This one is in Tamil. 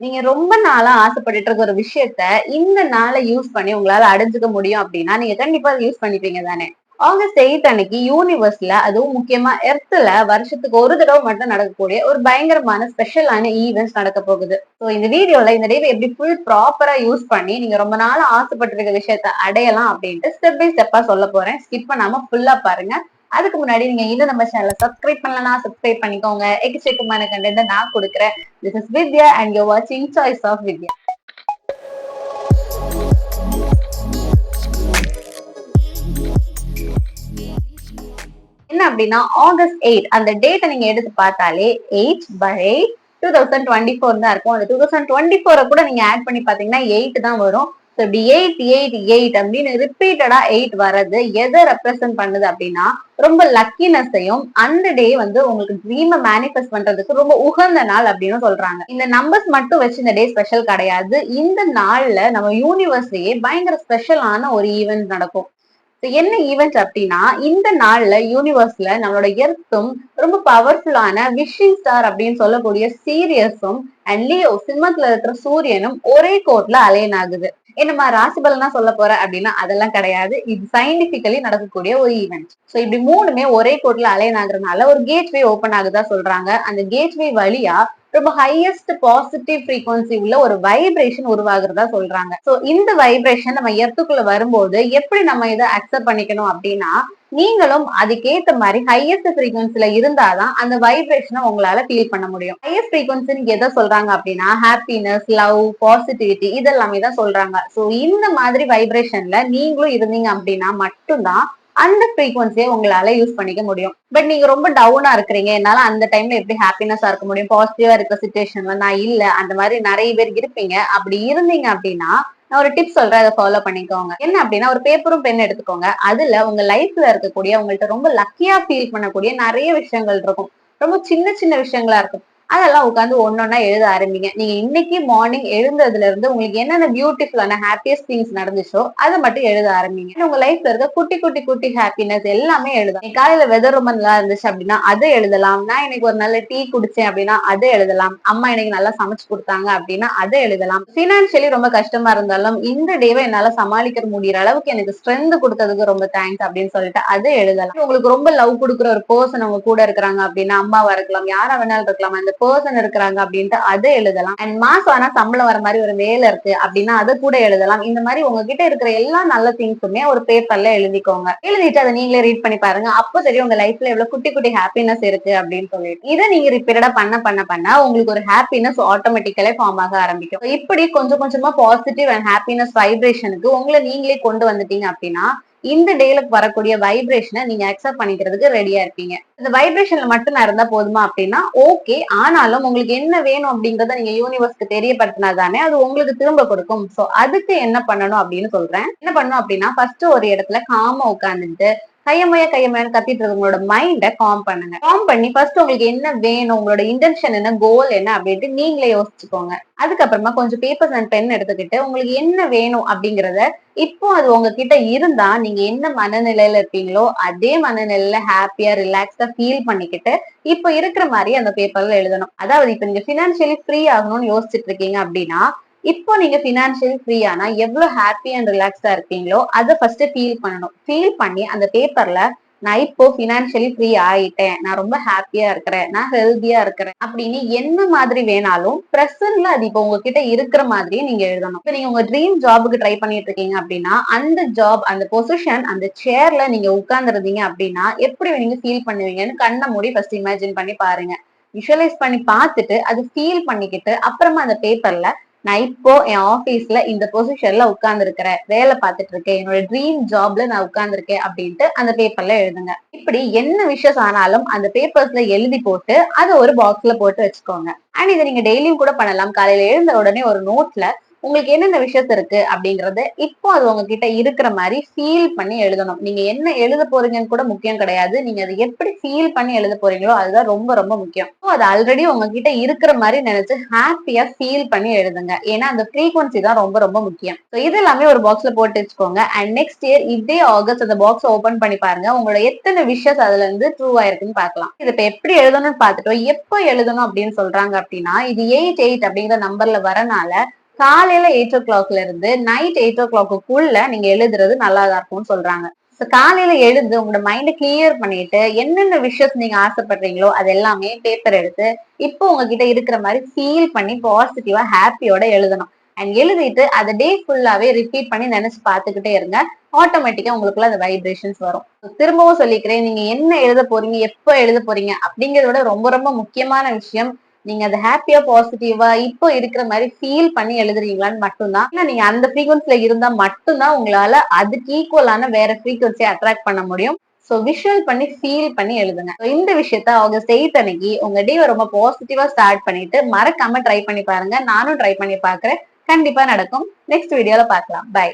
நீங்க ரொம்ப நாளா ஆசைப்பட்டுட்டு இருக்க ஒரு விஷயத்த இந்த நாளை யூஸ் பண்ணி உங்களால அடைஞ்சுக்க முடியும் அப்படின்னா நீங்க கண்டிப்பா யூஸ் பண்ணிப்பீங்க தானே. ஆகஸ்ட் 8 அன்னைக்கு யூனிவர்ஸ்ல, அதுவும் முக்கியமா எர்த்ல வருஷத்துக்கு ஒரு தடவை மட்டும் நடக்கக்கூடிய ஒரு பயங்கரமான ஸ்பெஷலான ஈவெண்ட்ஸ் நடக்க போகுது. சோ இந்த வீடியோல இந்த டேவை எப்படி ஃபுல் ப்ராப்பரா யூஸ் பண்ணி நீங்க ரொம்ப நாளா ஆசைப்பட்டு இருக்க விஷயத்த அடையலாம் அப்படின்ட்டு ஸ்டெப் பை ஸ்டெப்பா சொல்ல போறேன். ஸ்கிப் பண்ணாம ஃபுல்லா பாருங்க. அதுக்கு முன்னாடி நீங்க இன்னும் நம்ம சேனலை சப்ஸ்கிரைப் பண்ணலன்னா சப்ஸ்கிரைப் பண்ணிக்கோங்க. எக்கச்சக்கமான கண்டென்ட் நான் கொடுக்குறேன். This is Vidya and you're watching Choice of Vidya. என்ன அப்படின்னா ஆகஸ்ட் 8 அந்த டேட்டை நீங்க எடுத்து பார்த்தாலே 8/8 2024 தான் இருக்கும். அந்த 2024 கூட நீங்க ஆட் பண்ணி பாத்தீங்கன்னா 8 தான் வரும். இப்படி 8 அப்படின்னு ரிப்பீட்டடா 8 வர்றது எதை ரெப்ரசென்ட் பண்ணுது அப்படின்னா ரொம்ப லக்கினஸையும் அந்த டே வந்து உங்களுக்கு ட்ரீமை மேனிஃபெஸ்ட் பண்றதுக்கு ரொம்ப உகந்த நாள் அப்படின்னு சொல்றாங்க. இந்த நம்பர்ஸ் மட்டும் வச்சு இந்த டே ஸ்பெஷல் கிடையாது. இந்த நாள்ல நம்ம யூனிவர்ஸ்லயே பயங்கர ஸ்பெஷலான ஒரு ஈவெண்ட் நடக்கும். என்ன ஈவெண்ட் அப்படின்னா இந்த நாள்ல யூனிவர்ஸ்ல நம்மளோட எர்த்தும் ரொம்ப பவர்ஃபுல்லான விஷிங் ஸ்டார் அப்படின்னு சொல்லக்கூடிய சீரியஸும் அண்ட் லியோ சிம்மத்துல இருக்கிற சூரியனும் ஒரே கோட்ல அலைன் ஆகுது. என்னமா ராசிபலனா சொல்ல போற அப்படின்னா அதெல்லாம் கிடையாது. இது சயின்டிபிக்கலி நடக்கக்கூடிய ஒரு ஈவெண்ட். சோ இப்படி மூணுமே ஒரே கோட்ல அலைன் ஆகுறதுனால ஒரு கேட்வே ஓபன் ஆகுதா சொல்றாங்க. அந்த கேட்வே வழியா ரொம்ப ஹையஸ்ட் பாசிட்டிவ் ஃப்ரீக்வன்சி உள்ள ஒரு வைப்ரேஷன் உருவாகுறதா சொல்றாங்க. சோ இந்த வைப்ரேஷன் நம்ம எர்த்துக்குள்ள வரும்போது எப்படி நம்ம இதை அக்செப்ட் பண்ணிக்கணும் அப்படின்னா நீங்களும் அதுக்கேத்த மாதிரி ஹையஸ்ட் ஃப்ரீக்வன்சில இருந்தாதான் அந்த வைப்ரேஷனை உங்களால ஃபீல் பண்ண முடியும். ஹையஸ்ட் ஃப்ரீக்வன்சின்னு எதை சொல்றாங்க அப்படின்னா ஹாப்பினஸ், லவ், பாசிட்டிவிட்டி இதெல்லாமே தான் சொல்றாங்க. சோ இந்த மாதிரி வைப்ரேஷன்ல நீங்களும் இருந்தீங்க அப்படின்னா மட்டும்தான் அந்த ஃப்ரீக்வன்சியை உங்களால யூஸ் பண்ணிக்க முடியும். பட் நீங்க ரொம்ப டவுனா இருக்கிறீங்க, என்னால அந்த டைம்ல எப்படி ஹாப்பினஸா இருக்க முடியும், பாசிட்டிவா இருக்க சுச்சுவேஷன்ல நான் இல்ல, அந்த மாதிரி நிறைய பேர் இருப்பீங்க. அப்படி இருந்தீங்க அப்படின்னா நான் ஒரு டிப்ஸ் சொல்றேன், அதை ஃபாலோ பண்ணிக்கோங்க. என்ன அப்படின்னா ஒரு பேப்பரும் பென் எடுத்துக்கோங்க. அதுல உங்க லைஃப்ல இருக்கக்கூடிய உங்கள்ட்ட ரொம்ப லக்கியா ஃபீல் பண்ணக்கூடிய நிறைய விஷயங்கள் இருக்கும். ரொம்ப சின்ன சின்ன விஷயங்களா இருக்கும். அதெல்லாம் உட்காந்து ஒன்னொன்னா எழுத ஆரம்பிங்க. நீங்க இன்னைக்கு மார்னிங் எழுந்ததுல இருந்து உங்களுக்கு என்னென்ன பியூட்டிஃபுல்லான ஹாப்பியஸ்ட் திங்ஸ் நடந்துச்சோ அதை மட்டும் எழுத ஆரம்பிங்க. உங்க லைஃப்ல இருக்க குட்டி குட்டி குட்டி ஹாப்பினஸ் எல்லாமே எழுதலாம். காலையில வெதர் ரொம்ப நல்லா இருந்துச்சு அப்படின்னா அதை எழுதலாம். நான் இன்னைக்கு ஒரு நல்ல டீ குடிச்சேன் அப்படின்னா அதை எழுதலாம். அம்மா இன்னைக்கு நல்லா சமைச்சு கொடுத்தாங்க அப்படின்னா அதை எழுதலாம். பினான்சியலி ரொம்ப கஷ்டமா இருந்தாலும் இந்த டேவை என்னால சமாளிக்க முடியற அளவுக்கு எனக்கு ஸ்ட்ரென்த் கொடுத்ததுக்கு ரொம்ப தேங்க்ஸ் அப்படின்னு சொல்லிட்டு அதை எழுதலாம். உங்களுக்கு ரொம்ப லவ் கொடுக்குற ஒரு பர்சன் அவங்க கூட இருக்கிறாங்க அப்படின்னா அம்மாவா இருக்கலாம், யாரா வேணாலும் இருக்கலாம், அந்த பர்சன் இருக்கிறாங்க அப்படின்ட்டு அதை எழுதலாம். அண்ட் மாசம் ஆனா சம்பளம் வர மாதிரி ஒரு வேலை இருக்கு அப்படின்னா அதை கூட எழுதலாம். இந்த மாதிரி உங்ககிட்ட இருக்கிற எல்லா நல்ல திங்ஸுமே ஒரு பேப்பர்ல எழுதிக்கோங்க. எழுதிட்டு அதை நீங்களே ரீட் பண்ணி பாருங்க. அப்போ தெரியும் உங்க லைஃப்ல எவ்வளவு குட்டி குட்டி ஹாப்பினஸ் இருக்கு அப்படின்னு சொல்லிட்டு. இதை நீங்க ரிப்பீட்டடா பண்ண உங்களுக்கு ஒரு ஹாப்பினஸ் ஆட்டோமேட்டிக்கலே ஃபார்ம் ஆக ஆரம்பிக்கும். இப்படி கொஞ்சம் கொஞ்சமா பாசிட்டிவ் அண்ட் ஹாப்பினஸ் வைப்ரேஷனுக்கு உங்களை நீங்களே கொண்டு வந்துட்டீங்க அப்படின்னா இந்த டேல வரக்கூடிய வைப்ரேஷனை நீங்க அக்செப்ட் பண்ணிக்கிறதுக்கு ரெடியா இருப்பீங்க. இந்த வைப்ரேஷன்ல மட்டும் நான் இருந்தா போதுமா அப்படின்னா ஓகே. ஆனாலும் உங்களுக்கு என்ன வேணும் அப்படிங்கறத நீங்க யூனிவர்ஸ்க்கு தெரியப்படுத்தினா தானே அது உங்களுக்கு திரும்ப கொடுக்கும். சோ அதுக்கு என்ன பண்ணணும் அப்படின்னு சொல்றேன். என்ன பண்ணணும் அப்படின்னா ஃபர்ஸ்ட் ஒரு இடத்துல காமா உட்கார்ந்துட்டு கையமையான்னு கத்திட்டு இருக்க உங்களோட மைண்ட காம் பண்ணுங்க. காம் பண்ணி ஃபர்ஸ்ட் உங்களுக்கு என்ன வேணும், உங்களோட இன்டென்ஷன் என்ன, கோல் என்ன அப்படின்ட்டு நீங்களே யோசிச்சுக்கோங்க. அதுக்கப்புறமா கொஞ்சம் பேப்பர்ஸ் அண்ட் பென் எடுத்துக்கிட்டு உங்களுக்கு என்ன வேணும் அப்படிங்கறத இப்போ அது உங்ககிட்ட இருந்தா நீங்க என்ன மனநிலையில இருப்பீங்களோ அதே மனநிலையில ஹாப்பியா ரிலாக்ஸ்டா ஃபீல் பண்ணிக்கிட்டு இப்ப இருக்கிற மாதிரி அந்த பேப்பர்ல எழுதணும். அதாவது இப்ப நீங்க பினான்சியலி ஃப்ரீ ஆகணும்னு யோசிச்சுட்டு இருக்கீங்க அப்படின்னா இப்போ நீங்க பினான்சியலி ஃப்ரீயானா எவ்வளவு ஹாப்பி அண்ட் ரிலாக்ஸ்டா இருக்கீங்களோ அதை ஃபர்ஸ்ட் ஃபீல் பண்ணணும். ஃபீல் பண்ணி அந்த பேப்பர்ல நான் இப்போ பினான்சியலி ஃப்ரீ ஆயிட்டேன், நான் ரொம்ப ஹாப்பியா இருக்கிறேன், நான் ஹெல்தியா இருக்கிறேன் அப்படின்னு என்ன மாதிரி வேணாலும் பிரசன்ட்ல அது இப்போ உங்ககிட்ட இருக்கிற மாதிரி நீங்க எழுதணும். இப்ப நீங்க உங்க ட்ரீம் ஜாபுக்கு ட்ரை பண்ணிட்டு இருக்கீங்க அப்படின்னா அந்த ஜாப், அந்த பொசிஷன், அந்த சேர்ல நீங்க உட்கார்ந்துருந்தீங்க அப்படின்னா எப்படி நீங்க ஃபீல் பண்ணுவீங்கன்னு கண்ணை மூடி ஃபர்ஸ்ட் இமேஜின் பண்ணி பாருங்க. விஷுவலைஸ் பண்ணி பார்த்துட்டு அது ஃபீல் பண்ணிக்கிட்டு அப்புறமா அந்த பேப்பர்ல நான் இப்போ என் ஆபீஸ்ல இந்த பொசிஷன்ல உட்கார்ந்து இருக்கிறேன், வேலை பார்த்துட்டு இருக்கேன், என்னோட ட்ரீம் ஜாப்ல நான் உட்கார்ந்துருக்கேன் அப்படின்ட்டு அந்த பேப்பர்ல எழுதுங்க. இப்படி என்ன விஷயம் ஆனாலும் அந்த பேப்பர்ஸ்ல எழுதி போட்டு அதை ஒரு பாக்ஸ்ல போட்டு வச்சுக்கோங்க. அண்ட் இதை நீங்க டெய்லியும் கூட பண்ணலாம். காலையில எழுந்த உடனே ஒரு நோட்ல உங்களுக்கு என்னென்ன விஷயத்து இருக்கு அப்படிங்கறது இப்போ அது உங்ககிட்ட இருக்கிற மாதிரி ஃபீல் பண்ணி எழுதணும். நீங்க என்ன எழுத போறீங்கன்னு கூட முக்கியம் கிடையாது. நீங்க அதை எப்படி ஃபீல் பண்ணி எழுத போறீங்களோ அதுதான் ரொம்ப ரொம்ப முக்கியம். அது ஆல்ரெடி உங்ககிட்ட இருக்கிற மாதிரி நினைச்சு ஹாப்பியா ஃபீல் பண்ணி எழுதுங்க. ஏன்னா அந்த ஃப்ரீக்வன்சி தான் ரொம்ப ரொம்ப முக்கியம். இது எல்லாமே ஒரு பாக்ஸ்ல போட்டு வச்சுக்கோங்க. அண்ட் நெக்ஸ்ட் இயர் இதே ஆகஸ்ட் அந்த பாக்ஸ் ஓபன் பண்ணி பாருங்க. உங்களோட எத்தனை விஷஸ் அதுல இருந்து ட்ரூ ஆயிருக்குன்னு பாக்கலாம். இது இப்ப எப்படி எழுதணும்னு பாத்துட்டோம். எப்போ எழுதணும் அப்படின்னு சொல்றாங்க அப்படின்னா, இது 8 அப்படிங்கிற நம்பர்ல வரனால காலையில 8 o'clockல இருந்து நைட் 8 o'clock நீங்க எழுதுறது நல்லாதான் இருக்கும்னு சொல்றாங்க. காலையில எழுந்து உங்களோட மைண்ட கிளியர் பண்ணிட்டு என்னென்ன விஷயத்த நீங்க ஆசைப்படுறீங்களோ அது எல்லாமே பேப்பர் எடுத்து இப்போ உங்ககிட்ட இருக்கிற மாதிரி ஃபீல் பண்ணி பாசிட்டிவா ஹாப்பியோட எழுதணும். அண்ட் எழுதிட்டு அதை டே ஃபுல்லாவே ரிப்பீட் பண்ணி நினைச்சு பார்த்துக்கிட்டே இருங்க. ஆட்டோமேட்டிக்கா உங்களுக்குள்ள அந்த வைப்ரேஷன்ஸ் வரும். திரும்பவும் சொல்லிக்கிறேன், நீங்க என்ன எழுத போறீங்க, எப்போ எழுத போறீங்க அப்படிங்கறத விட ரொம்ப ரொம்ப முக்கியமான விஷயம், நீங்க அதை ஹாப்பியா பாசிட்டிவா இப்போ இருக்கிற மாதிரி ஃபீல் பண்ணி எழுதுறீங்களான்னு மட்டும்தான். ஏன்னா நீங்க அந்த ஃப்ரீக்வன்சில இருந்தா மட்டும்தான் உங்களால அதுக்கு ஈக்குவலான வேற ஃப்ரீக்வன்சியை அட்ராக்ட் பண்ண முடியும். சோ விஷுவல் பண்ணி ஃபீல் பண்ணி எழுதுங்க. இந்த விஷயத்த ஆகஸ்ட் 8 அன்னைக்கு உங்க டே ரொம்ப பாசிட்டிவா ஸ்டார்ட் பண்ணிட்டு மறக்காம ட்ரை பண்ணி பாருங்க. நானும் ட்ரை பண்ணி பாக்குறேன். கண்டிப்பா நடக்கும். நெக்ஸ்ட் வீடியோல பார்க்கலாம். பை.